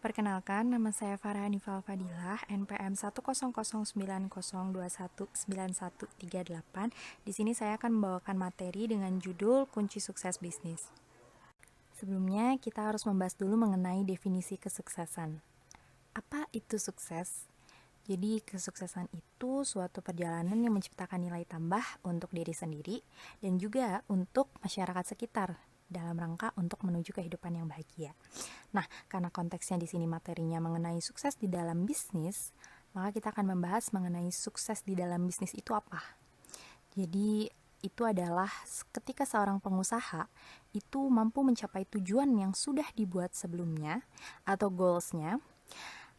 Perkenalkan, nama saya Farah Hanifah Fadilah, NPM 1009021919138. Di sini saya akan membawakan materi dengan judul Kunci Sukses Bisnis. Sebelumnya, kita harus membahas dulu mengenai definisi kesuksesan. Apa itu sukses? Jadi, kesuksesan itu suatu perjalanan yang menciptakan nilai tambah untuk diri sendiri dan juga untuk masyarakat sekitar dalam rangka untuk menuju kehidupan yang bahagia. Nah, karena konteksnya di sini materinya mengenai sukses di dalam bisnis, maka kita akan membahas mengenai sukses di dalam bisnis itu apa. Jadi, itu adalah ketika seorang pengusaha itu mampu mencapai tujuan yang sudah dibuat sebelumnya atau goals-nya,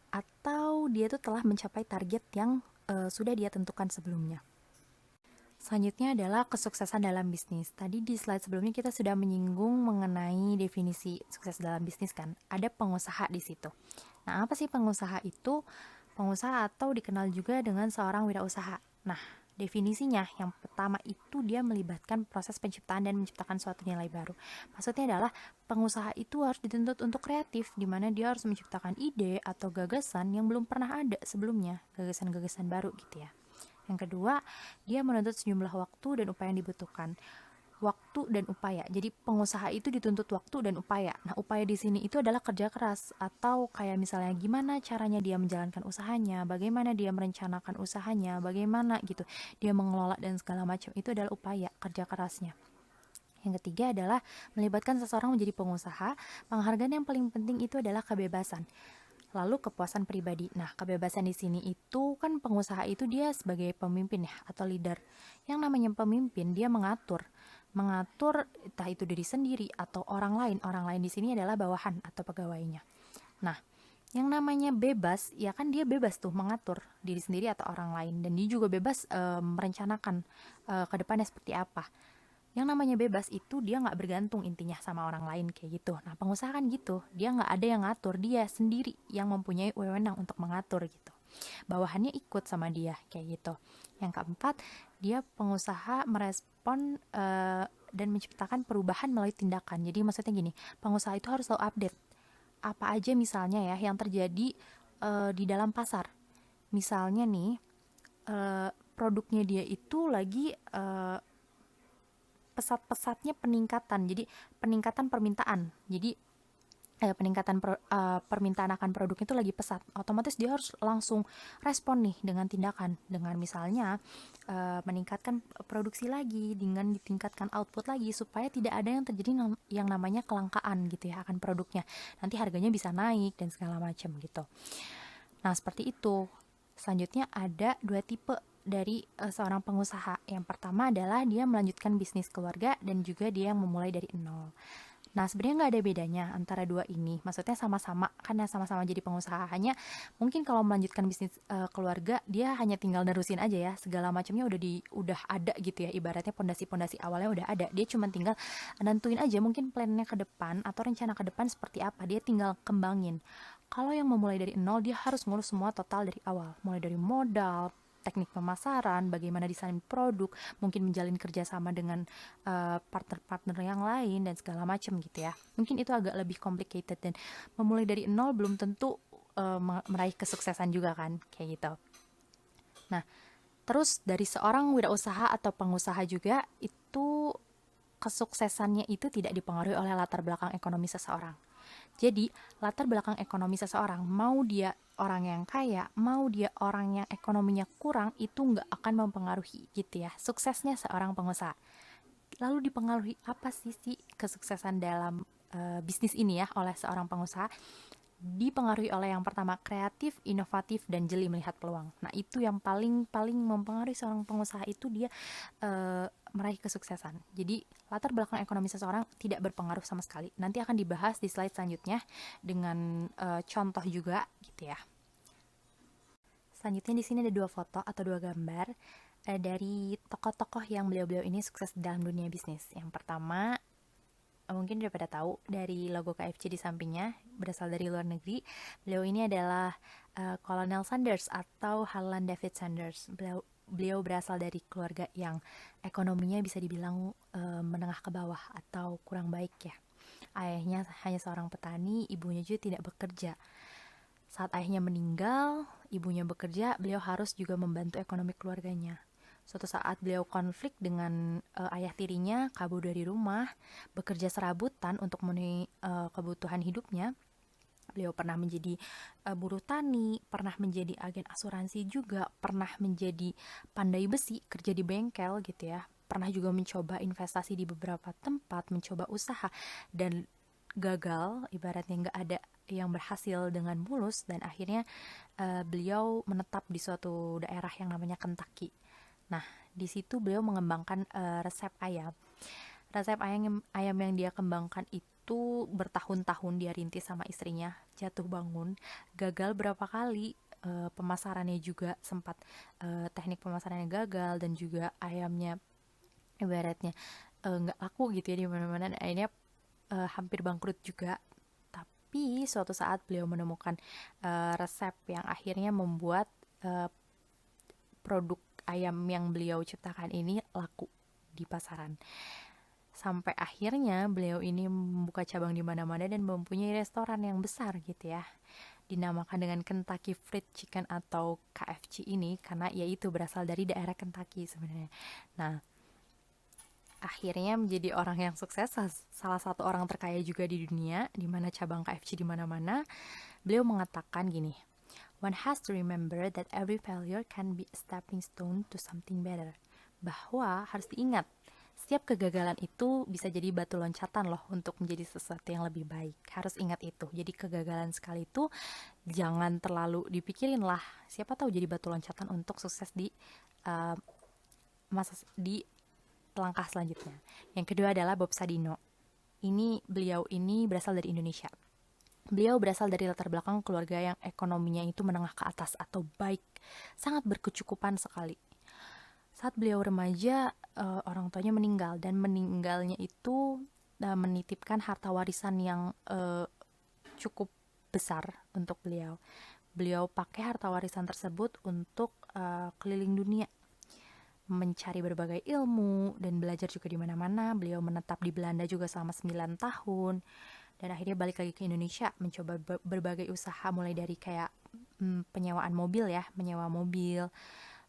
atau dia tuh telah mencapai target yang sudah dia tentukan sebelumnya. Selanjutnya adalah kesuksesan dalam bisnis. Tadi di slide sebelumnya kita sudah menyinggung mengenai definisi sukses dalam bisnis kan. Ada pengusaha di situ. Nah, apa sih pengusaha itu? Pengusaha atau dikenal juga dengan seorang wirausaha. Nah, definisinya yang pertama itu dia melibatkan proses penciptaan dan menciptakan suatu nilai baru. Maksudnya adalah pengusaha itu harus dituntut untuk kreatif, di mana dia harus menciptakan ide atau gagasan yang belum pernah ada sebelumnya, gagasan-gagasan baru gitu ya. Yang kedua, dia menuntut sejumlah waktu dan upaya yang dibutuhkan. Waktu dan upaya. Jadi pengusaha itu dituntut waktu dan upaya. Nah, upaya di sini itu adalah kerja keras atau kayak misalnya gimana caranya dia menjalankan usahanya, bagaimana dia merencanakan usahanya, bagaimana gitu dia mengelola dan segala macam. Itu adalah upaya kerja kerasnya. Yang ketiga adalah melibatkan seseorang menjadi pengusaha. Penghargaan yang paling penting itu adalah kebebasan. Lalu kepuasan pribadi. Nah, kebebasan di sini itu kan pengusaha itu dia sebagai pemimpin ya atau leader. Yang namanya pemimpin dia mengatur entah itu diri sendiri atau orang lain. Orang lain di sini adalah bawahan atau pegawainya. Nah, yang namanya bebas ya kan dia bebas tuh mengatur diri sendiri atau orang lain dan dia juga bebas merencanakan ke depannya seperti apa. Yang namanya bebas itu dia nggak bergantung intinya sama orang lain kayak gitu. Nah, pengusaha kan gitu, dia nggak ada yang ngatur, dia sendiri yang mempunyai wewenang untuk mengatur gitu. Bawahannya ikut sama dia kayak gitu. Yang keempat, dia pengusaha merespon dan menciptakan perubahan melalui tindakan. Jadi maksudnya gini, pengusaha itu harus selalu update apa aja misalnya ya yang terjadi di dalam pasar. Misalnya nih, produknya dia itu lagi pesat-pesatnya peningkatan, jadi peningkatan permintaan, jadi permintaan akan produk itu lagi pesat, otomatis dia harus langsung respon nih dengan tindakan, dengan misalnya meningkatkan produksi lagi, dengan ditingkatkan output lagi supaya tidak ada yang terjadi yang namanya kelangkaan gitu ya akan produknya, nanti harganya bisa naik dan segala macam gitu. Nah, seperti itu. Selanjutnya ada dua tipe dari seorang pengusaha. Yang pertama adalah dia melanjutkan bisnis keluarga dan juga dia yang memulai dari nol. Nah, sebenarnya nggak ada bedanya antara dua ini. Maksudnya sama-sama, karena sama-sama jadi pengusaha. Hanya mungkin kalau melanjutkan bisnis keluarga, dia hanya tinggal nerusin aja ya. Segala macamnya udah ada gitu ya. Ibaratnya pondasi-pondasi awalnya udah ada. Dia cuma tinggal nentuin aja mungkin plannya ke depan atau rencana ke depan seperti apa. Dia tinggal kembangin. Kalau yang memulai dari nol, dia harus ngurus semua total dari awal. Mulai dari modal, teknik pemasaran, bagaimana desain produk, mungkin menjalin kerjasama dengan partner-partner yang lain dan segala macam gitu ya. Mungkin itu agak lebih complicated dan memulai dari nol belum tentu meraih kesuksesan juga kan, kayak gitu. Nah, terus dari seorang wirausaha atau pengusaha juga itu kesuksesannya itu tidak dipengaruhi oleh latar belakang ekonomi seseorang. Jadi, latar belakang ekonomi seseorang, mau dia orang yang kaya, mau dia orang yang ekonominya kurang, itu nggak akan mempengaruhi gitu ya, suksesnya seorang pengusaha. Lalu dipengaruhi apa sih kesuksesan dalam bisnis ini ya oleh seorang pengusaha? Dipengaruhi oleh yang pertama kreatif, inovatif, dan jeli melihat peluang. Nah, itu yang paling mempengaruhi seorang pengusaha itu dia meraih kesuksesan. Jadi latar belakang ekonomi seseorang tidak berpengaruh sama sekali. Nanti akan dibahas di slide selanjutnya dengan contoh juga gitu ya. Selanjutnya di sini ada dua foto atau dua gambar dari tokoh-tokoh yang beliau-beliau ini sukses dalam dunia bisnis. Yang pertama mungkin udah pada tahu dari logo KFC di sampingnya berasal dari luar negeri. Beliau ini adalah Kolonel Sanders atau Harlan David Sanders. Beliau berasal dari keluarga yang ekonominya bisa dibilang menengah ke bawah atau kurang baik ya. Ayahnya hanya seorang petani, ibunya juga tidak bekerja. Saat ayahnya meninggal, ibunya bekerja, beliau harus juga membantu ekonomi keluarganya. Suatu saat beliau konflik dengan ayah tirinya, kabur dari rumah, bekerja serabutan untuk memenuhi kebutuhan hidupnya. Beliau pernah menjadi buruh tani, pernah menjadi agen asuransi juga, pernah menjadi pandai besi, kerja di bengkel gitu ya. Pernah juga mencoba investasi di beberapa tempat, mencoba usaha, dan gagal, ibaratnya nggak ada yang berhasil dengan mulus, dan akhirnya beliau menetap di suatu daerah yang namanya Kentucky. Nah, di situ beliau mengembangkan resep ayam. Resep ayam yang dia kembangkan itu bertahun-tahun dia rintis sama istrinya, jatuh bangun, gagal berapa kali, pemasarannya juga sempat teknik pemasarannya gagal, dan juga ayamnya ibaratnya nggak laku gitu ya di mana-mana, dan akhirnya hampir bangkrut juga. Tapi suatu saat beliau menemukan resep yang akhirnya membuat produk ayam yang beliau ciptakan ini laku di pasaran. Sampai akhirnya beliau ini membuka cabang di mana-mana dan mempunyai restoran yang besar gitu ya. Dinamakan dengan Kentucky Fried Chicken atau KFC ini karena yaitu berasal dari daerah Kentucky sebenarnya. Nah, akhirnya menjadi orang yang sukses, salah satu orang terkaya juga di dunia, di mana cabang KFC di mana-mana. Beliau mengatakan gini, "One has to remember that every failure can be a stepping stone to something better." Bahwa harus diingat, setiap kegagalan itu bisa jadi batu loncatan loh untuk menjadi sesuatu yang lebih baik. Harus ingat itu. Jadi kegagalan sekali itu jangan terlalu dipikirin lah. Siapa tahu jadi batu loncatan untuk sukses di di langkah selanjutnya. Yang kedua adalah Bob Sadino. Beliau ini berasal dari Indonesia. Beliau berasal dari latar belakang keluarga yang ekonominya itu menengah ke atas atau baik, sangat berkecukupan sekali. Saat beliau remaja, orang tuanya meninggal, dan meninggalnya itu menitipkan harta warisan yang cukup besar untuk beliau. Beliau pakai harta warisan tersebut untuk keliling dunia, mencari berbagai ilmu dan belajar juga di mana-mana. Beliau menetap di Belanda juga selama 9 tahun dan akhirnya balik lagi ke Indonesia, mencoba berbagai usaha, mulai dari kayak penyewaan mobil ya, menyewa mobil,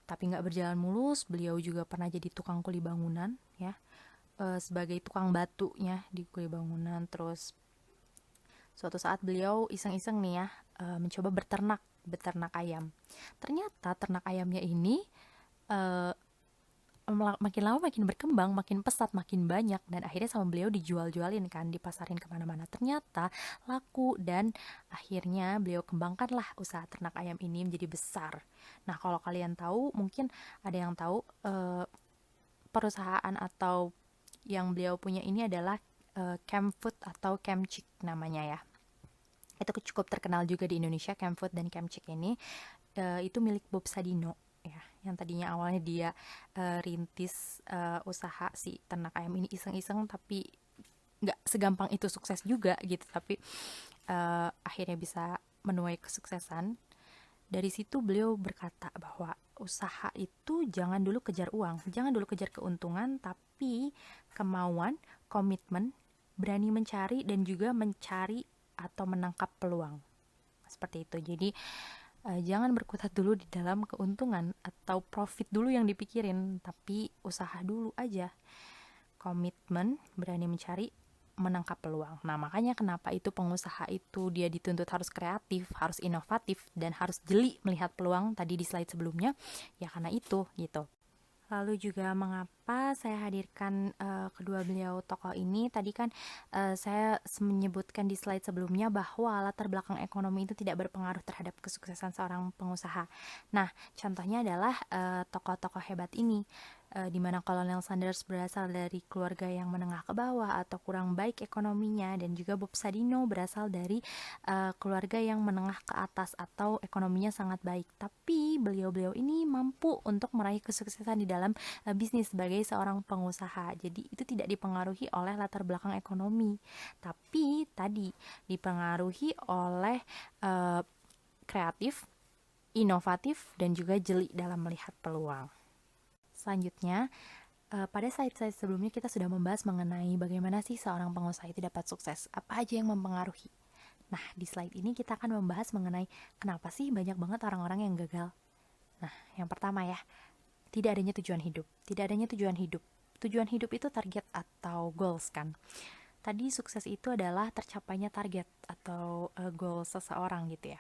tapi nggak berjalan mulus. Beliau juga pernah jadi tukang kuli bangunan ya, sebagai tukang batunya di kuli bangunan. Terus suatu saat beliau iseng-iseng nih ya, mencoba beternak ayam. Ternyata ternak ayamnya ini makin lama makin berkembang, makin pesat, makin banyak, dan akhirnya sama beliau dijual-jualin kan, dipasarin kemana-mana. Ternyata laku, dan akhirnya beliau kembangkanlah usaha ternak ayam ini menjadi besar. Nah, kalau kalian tahu, mungkin ada yang tahu perusahaan atau yang beliau punya ini adalah Camp Food atau Camp Chick namanya ya. Itu cukup terkenal juga di Indonesia, Camp Food dan Camp Chick ini. Itu milik Bob Sadino ya, yang tadinya awalnya dia rintis usaha si ternak ayam ini iseng-iseng, tapi nggak segampang itu sukses juga gitu, tapi akhirnya bisa menuai kesuksesan. Dari situ beliau berkata bahwa usaha itu jangan dulu kejar uang, jangan dulu kejar keuntungan, tapi kemauan, komitmen, berani mencari, dan juga mencari atau menangkap peluang. Seperti itu. Jadi jangan berkutat dulu di dalam keuntungan atau profit dulu yang dipikirin, tapi usaha dulu aja. Komitmen, berani mencari, menangkap peluang. Nah, makanya kenapa itu pengusaha itu dia dituntut harus kreatif, harus inovatif, dan harus jeli melihat peluang tadi di slide sebelumnya. Ya karena itu gitu. Lalu juga mengapa saya hadirkan kedua beliau tokoh ini. Tadi kan saya menyebutkan di slide sebelumnya bahwa latar belakang ekonomi itu tidak berpengaruh terhadap kesuksesan seorang pengusaha. Nah, contohnya adalah tokoh-tokoh hebat ini, di mana Kolonel Sanders berasal dari keluarga yang menengah ke bawah atau kurang baik ekonominya, dan juga Bob Sadino berasal dari keluarga yang menengah ke atas atau ekonominya sangat baik. Tapi beliau-beliau ini mampu untuk meraih kesuksesan di dalam bisnis sebagai seorang pengusaha. Jadi itu tidak dipengaruhi oleh latar belakang ekonomi, tapi tadi dipengaruhi oleh kreatif, inovatif, dan juga jeli dalam melihat peluang. Selanjutnya, pada slide-slide sebelumnya kita sudah membahas mengenai bagaimana sih seorang pengusaha itu dapat sukses, apa aja yang mempengaruhi. Nah, di slide ini kita akan membahas mengenai kenapa sih banyak banget orang-orang yang gagal. Nah, yang pertama ya, tidak adanya tujuan hidup. Tidak adanya tujuan hidup. Tujuan hidup itu target atau goals kan. Tadi sukses itu adalah tercapainya target atau goal seseorang gitu ya.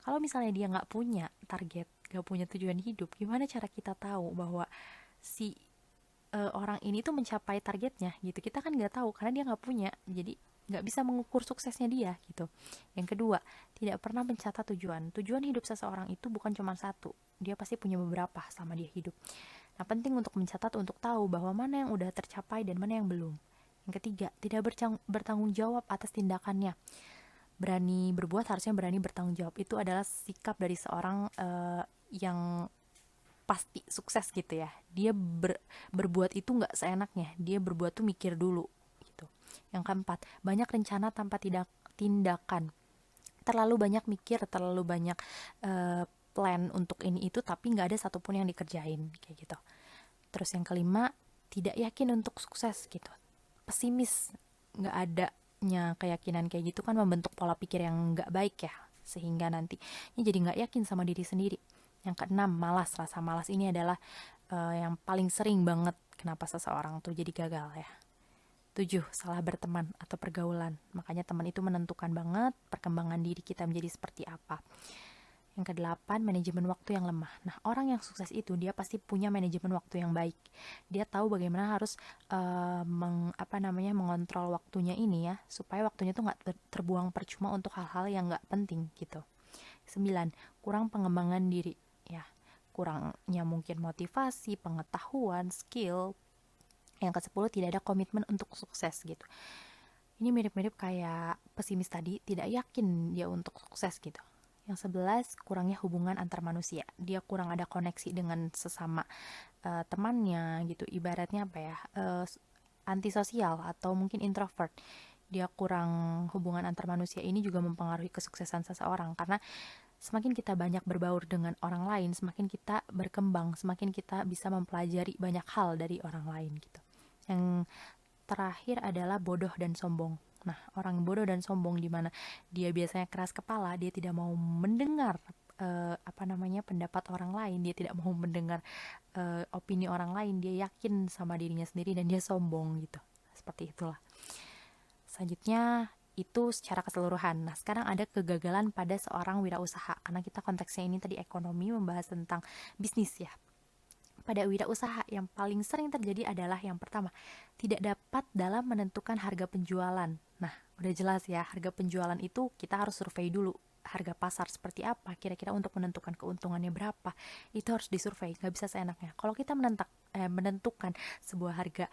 Kalau misalnya dia nggak punya target, nggak punya tujuan hidup, gimana cara kita tahu bahwa si orang ini tuh mencapai targetnya gitu? Kita kan nggak tahu karena dia nggak punya, jadi nggak bisa mengukur suksesnya dia gitu. Yang kedua, tidak pernah mencatat tujuan. Tujuan hidup seseorang itu bukan cuma satu, dia pasti punya beberapa sama dia hidup. Nah, penting untuk mencatat untuk tahu bahwa mana yang udah tercapai dan mana yang belum. Yang ketiga, tidak bertanggung jawab atas tindakannya. Berani berbuat harusnya berani bertanggung jawab. Itu adalah sikap dari seorang yang pasti sukses gitu ya. Dia berbuat itu nggak seenaknya. Dia berbuat tuh mikir dulu gitu. Yang keempat, banyak rencana tanpa tindakan. Terlalu banyak mikir, terlalu banyak plan untuk ini itu, tapi nggak ada satupun yang dikerjain kayak gitu. Terus yang kelima, tidak yakin untuk sukses gitu. Pesimis, nggak adanya keyakinan kayak gitu kan membentuk pola pikir yang nggak baik ya, sehingga nanti jadi nggak yakin sama diri sendiri. Yang keenam, malas. Rasa malas ini adalah yang paling sering banget kenapa seseorang tuh jadi gagal ya. 7, salah berteman atau pergaulan. Makanya teman itu menentukan banget perkembangan diri kita menjadi seperti apa. Yang kedelapan, manajemen waktu yang lemah. Nah, orang yang sukses itu dia pasti punya manajemen waktu yang baik. Dia tahu bagaimana harus mengontrol waktunya ini ya, supaya waktunya tuh nggak terbuang percuma untuk hal-hal yang nggak penting gitu. 9, kurang pengembangan diri ya. Kurangnya mungkin motivasi, pengetahuan, skill. Yang ke-10, tidak ada komitmen untuk sukses gitu. Ini mirip-mirip kayak pesimis tadi, tidak yakin dia untuk sukses gitu. Yang 11, kurangnya hubungan antar manusia. Dia kurang ada koneksi dengan sesama temannya gitu. Ibaratnya apa ya? Antisosial atau mungkin introvert. Dia kurang hubungan antar manusia, ini juga mempengaruhi kesuksesan seseorang, karena semakin kita banyak berbaur dengan orang lain, semakin kita berkembang, semakin kita bisa mempelajari banyak hal dari orang lain gitu. Yang terakhir adalah bodoh dan sombong. Nah, orang bodoh dan sombong di mana dia biasanya keras kepala, dia tidak mau mendengar pendapat orang lain, dia tidak mau mendengar opini orang lain, dia yakin sama dirinya sendiri dan dia sombong gitu. Seperti itulah. Selanjutnya itu secara keseluruhan. Nah, sekarang ada kegagalan pada seorang wirausaha, karena kita konteksnya ini tadi ekonomi, membahas tentang bisnis ya. Pada wirausaha yang paling sering terjadi adalah yang pertama, tidak dapat dalam menentukan harga penjualan. Nah, udah jelas ya, harga penjualan itu kita harus survei dulu. Harga pasar seperti apa, kira-kira untuk menentukan keuntungannya berapa, itu harus disurvei, nggak bisa seenaknya. Kalau kita menentukan sebuah harga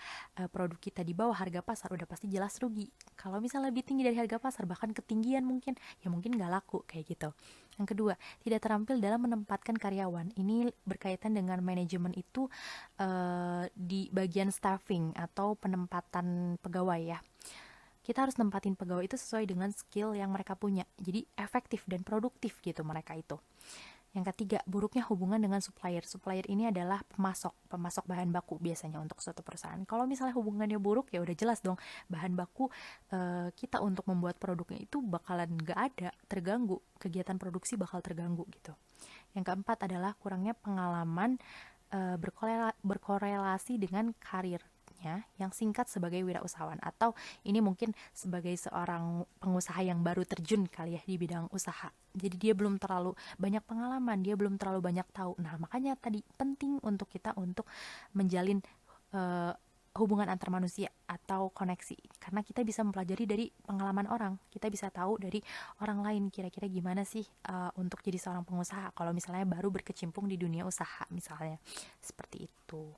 produk kita di bawah harga pasar, udah pasti jelas rugi. Kalau misalnya lebih tinggi dari harga pasar, bahkan ketinggian mungkin, ya mungkin nggak laku kayak gitu. Yang kedua, tidak terampil dalam menempatkan karyawan. Ini berkaitan dengan manajemen itu di bagian staffing atau penempatan pegawai ya. Kita harus nempatin pegawai itu sesuai dengan skill yang mereka punya. Jadi efektif dan produktif gitu mereka itu. Yang ketiga, buruknya hubungan dengan supplier. Supplier ini adalah pemasok bahan baku biasanya untuk suatu perusahaan. Kalau misalnya hubungannya buruk, ya udah jelas dong, bahan baku kita untuk membuat produknya itu bakalan nggak ada, terganggu, kegiatan produksi bakal terganggu gitu. Yang keempat adalah kurangnya pengalaman berkorelasi dengan karir yang singkat sebagai wirausahawan, atau ini mungkin sebagai seorang pengusaha yang baru terjun kali ya di bidang usaha. Jadi dia belum terlalu banyak pengalaman, dia belum terlalu banyak tahu. Nah, makanya tadi penting untuk kita untuk menjalin hubungan antar manusia atau koneksi, karena kita bisa mempelajari dari pengalaman orang, kita bisa tahu dari orang lain kira-kira gimana sih untuk jadi seorang pengusaha kalau misalnya baru berkecimpung di dunia usaha misalnya, seperti itu.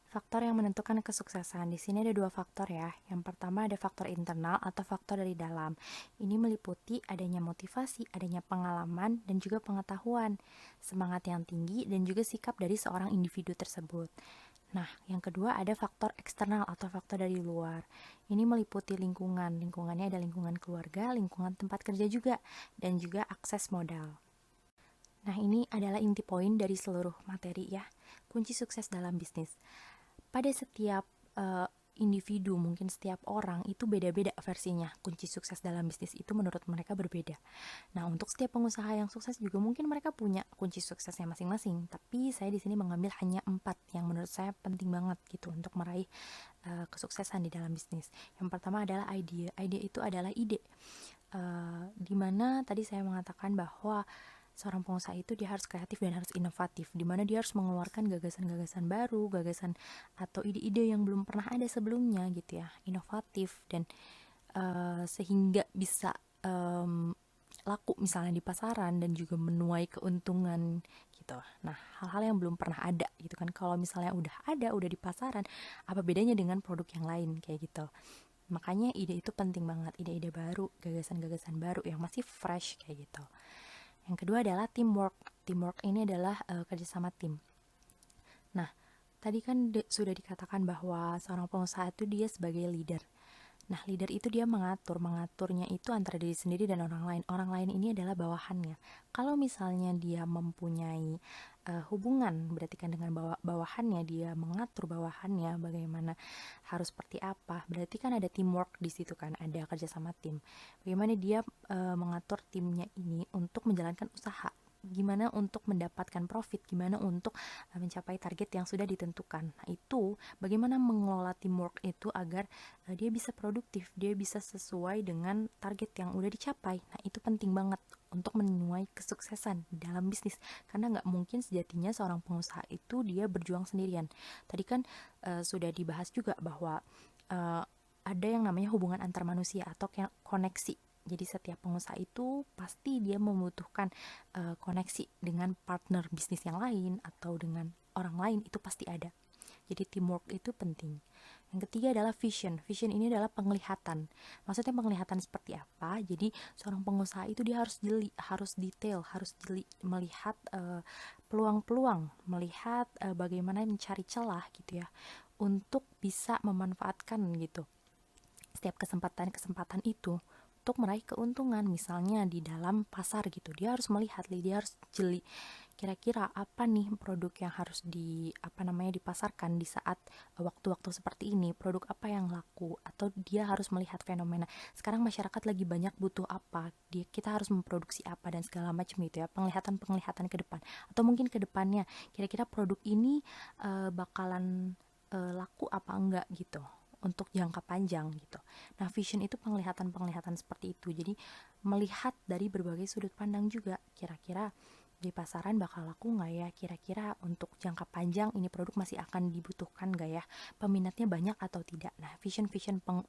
Faktor yang menentukan kesuksesan. Di sini ada 2 faktor ya. Yang pertama ada faktor internal atau faktor dari dalam. Ini meliputi adanya motivasi, adanya pengalaman, dan juga pengetahuan, semangat yang tinggi, dan juga sikap dari seorang individu tersebut. Nah, yang kedua ada faktor eksternal atau faktor dari luar. Ini meliputi lingkungan. Lingkungannya ada lingkungan keluarga, lingkungan tempat kerja juga, dan juga akses modal. Nah, ini adalah inti poin dari seluruh materi ya. Kunci sukses dalam bisnis. Pada setiap individu, mungkin setiap orang itu beda-beda versinya. Kunci sukses dalam bisnis itu menurut mereka berbeda. Nah, untuk setiap pengusaha yang sukses juga mungkin mereka punya kunci suksesnya masing-masing. Tapi saya di sini mengambil hanya 4 yang menurut saya penting banget gitu untuk meraih kesuksesan di dalam bisnis. Yang pertama adalah ide. Ide itu adalah ide. Dimana tadi saya mengatakan bahwa seorang pengusaha itu dia harus kreatif dan harus inovatif, di mana dia harus mengeluarkan gagasan-gagasan baru, gagasan atau ide-ide yang belum pernah ada sebelumnya gitu ya, inovatif dan sehingga bisa laku misalnya di pasaran dan juga menuai keuntungan gitu. Nah, hal-hal yang belum pernah ada gitu kan. Kalau misalnya udah ada, udah di pasaran, apa bedanya dengan produk yang lain kayak gitu. Makanya ide itu penting banget, ide-ide baru, gagasan-gagasan baru yang masih fresh kayak gitu. Yang kedua adalah teamwork. Teamwork ini adalah kerjasama tim. Nah, tadi kan sudah dikatakan bahwa seorang pengusaha itu dia sebagai leader. Nah, leader itu dia mengaturnya itu antara diri sendiri dan orang lain. Orang lain ini adalah bawahannya. Kalau misalnya dia mempunyai hubungan, berarti kan dengan bawahannya, dia mengatur bawahannya bagaimana harus seperti apa. Berarti kan ada teamwork di situ kan, ada kerjasama tim. Bagaimana dia mengatur timnya ini untuk menjalankan usaha. Gimana untuk mendapatkan profit, gimana untuk mencapai target yang sudah ditentukan. Nah, itu bagaimana mengelola teamwork itu agar dia bisa produktif, dia bisa sesuai dengan target yang udah dicapai. Nah, itu penting banget untuk menuai kesuksesan dalam bisnis, karena nggak mungkin sejatinya seorang pengusaha itu dia berjuang sendirian. Tadi kan sudah dibahas juga bahwa ada yang namanya hubungan antar manusia atau koneksi. Jadi setiap pengusaha itu pasti dia membutuhkan koneksi dengan partner bisnis yang lain atau dengan orang lain, itu pasti ada. Jadi teamwork itu penting. Yang ketiga adalah vision. Vision ini adalah penglihatan. Maksudnya penglihatan seperti apa? Jadi seorang pengusaha itu dia harus jeli, harus detail, harus jeli melihat peluang-peluang, melihat bagaimana mencari celah gitu ya, untuk bisa memanfaatkan gitu setiap kesempatan-kesempatan itu untuk meraih keuntungan. Misalnya di dalam pasar gitu, dia harus melihat, dia harus jeli kira-kira apa nih produk yang harus dipasarkan di saat waktu-waktu seperti ini, produk apa yang laku, atau dia harus melihat fenomena sekarang masyarakat lagi banyak butuh apa, kita harus memproduksi apa dan segala macam gitu ya, penglihatan ke depan, atau mungkin ke depannya kira-kira produk ini bakalan laku apa enggak gitu untuk jangka panjang gitu. Nah, vision itu penglihatan seperti itu. Jadi melihat dari berbagai sudut pandang juga, kira-kira di pasaran bakal laku nggak ya, kira-kira untuk jangka panjang ini produk masih akan dibutuhkan nggak ya, peminatnya banyak atau tidak. Nah, vision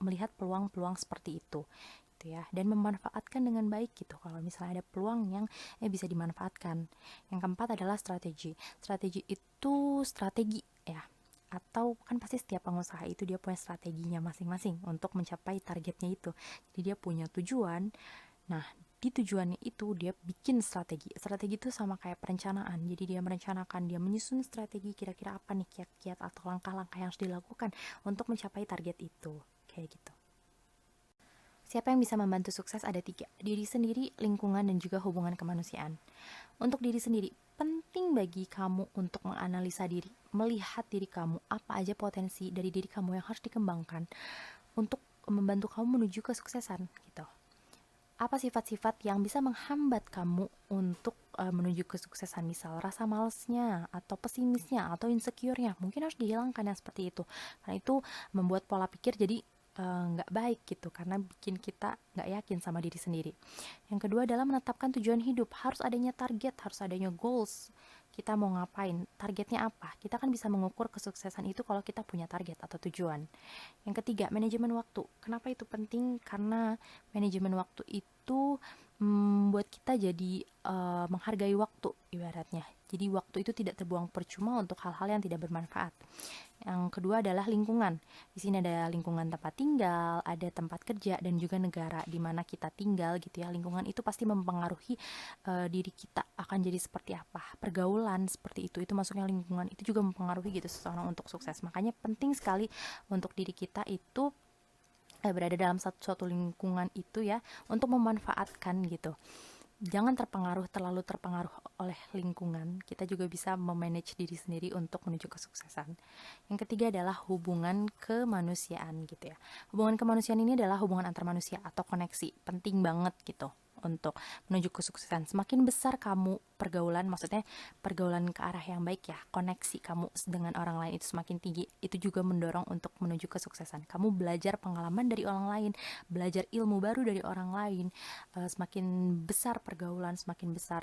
melihat peluang-peluang seperti itu gitu ya, dan memanfaatkan dengan baik gitu kalau misalnya ada peluang yang bisa dimanfaatkan. Yang keempat adalah strategi. Strategi itu strategi ya, atau kan pasti setiap pengusaha itu dia punya strateginya masing-masing untuk mencapai targetnya itu. Jadi dia punya tujuan. Nah, di tujuannya itu dia bikin strategi. Strategi itu sama kayak perencanaan. Jadi dia merencanakan, dia menyusun strategi kira-kira apa nih kiat-kiat atau langkah-langkah yang harus dilakukan untuk mencapai target itu. Kayak gitu. Siapa yang bisa membantu sukses ada 3, diri sendiri, lingkungan, dan juga hubungan kemanusiaan. Untuk diri sendiri, penting bagi kamu untuk menganalisa diri, melihat diri kamu, apa aja potensi dari diri kamu yang harus dikembangkan untuk membantu kamu menuju kesuksesan gitu. Apa sifat-sifat yang bisa menghambat kamu untuk menuju kesuksesan, misal rasa malesnya atau pesimisnya atau insecure-nya, mungkin harus dihilangkan yang seperti itu, karena itu membuat pola pikir jadi nggak baik gitu, karena bikin kita nggak yakin sama diri sendiri. Yang kedua adalah menetapkan tujuan hidup. Harus adanya target, harus adanya goals. Kita mau ngapain, targetnya apa, kita kan bisa mengukur kesuksesan itu kalau kita punya target atau tujuan. Yang ketiga, manajemen waktu. Kenapa itu penting? Karena manajemen waktu itu buat kita jadi menghargai waktu ibaratnya. Jadi waktu itu tidak terbuang percuma untuk hal-hal yang tidak bermanfaat. Yang kedua adalah lingkungan. Di sini ada lingkungan tempat tinggal, ada tempat kerja, dan juga negara di mana kita tinggal gitu ya. Lingkungan itu pasti mempengaruhi diri kita akan jadi seperti apa. Pergaulan seperti itu masuknya lingkungan, itu juga mempengaruhi gitu seseorang untuk sukses. Makanya penting sekali untuk diri kita itu berada dalam suatu lingkungan itu ya, untuk memanfaatkan gitu. Jangan terlalu terpengaruh oleh lingkungan. Kita juga bisa memanage diri sendiri untuk menuju kesuksesan. Yang ketiga adalah hubungan kemanusiaan gitu ya. Hubungan kemanusiaan ini adalah hubungan antar manusia atau koneksi. Penting banget gitu untuk menuju kesuksesan. Semakin besar kamu pergaulan, maksudnya pergaulan ke arah yang baik ya, koneksi kamu dengan orang lain itu semakin tinggi, itu juga mendorong untuk menuju kesuksesan. Kamu belajar pengalaman dari orang lain, belajar ilmu baru dari orang lain. Semakin besar pergaulan, semakin besar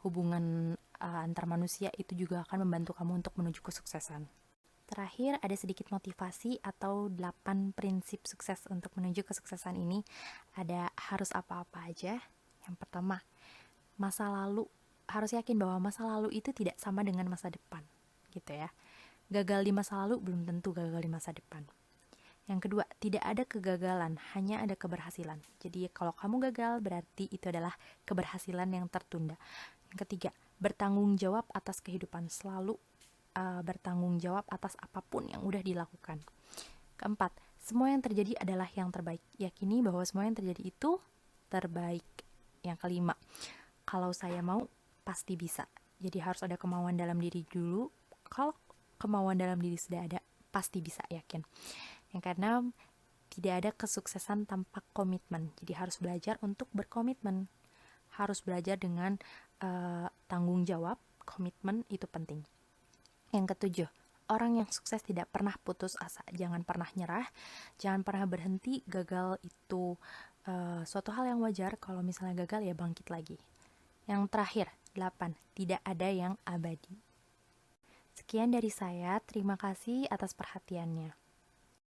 hubungan antar manusia, itu juga akan membantu kamu untuk menuju kesuksesan. Terakhir, ada sedikit motivasi atau 8 prinsip sukses untuk menuju kesuksesan ini. Ada harus apa-apa aja. Yang pertama, masa lalu. Harus yakin bahwa masa lalu itu tidak sama dengan masa depan. Gitu ya. Gagal di masa lalu belum tentu gagal di masa depan. Yang kedua, tidak ada kegagalan, hanya ada keberhasilan. Jadi kalau kamu gagal, berarti itu adalah keberhasilan yang tertunda. Yang ketiga, bertanggung jawab atas kehidupan. Selalu bertanggung jawab atas apapun yang udah dilakukan. Keempat, semua yang terjadi adalah yang terbaik. Yakini bahwa semua yang terjadi itu terbaik. Yang kelima, kalau saya mau, pasti bisa. Jadi harus ada kemauan dalam diri dulu. Kalau kemauan dalam diri sudah ada, pasti bisa, yakin. Yang keenam, tidak ada kesuksesan tanpa komitmen. Jadi harus belajar untuk berkomitmen. Harus belajar dengan tanggung jawab, komitmen itu penting. Yang ketujuh, orang yang sukses tidak pernah putus asa. Jangan pernah nyerah, jangan pernah berhenti. Gagal itu suatu hal yang wajar. Kalau misalnya gagal ya bangkit lagi. Yang terakhir, 8, tidak ada yang abadi. Sekian dari saya, terima kasih atas perhatiannya.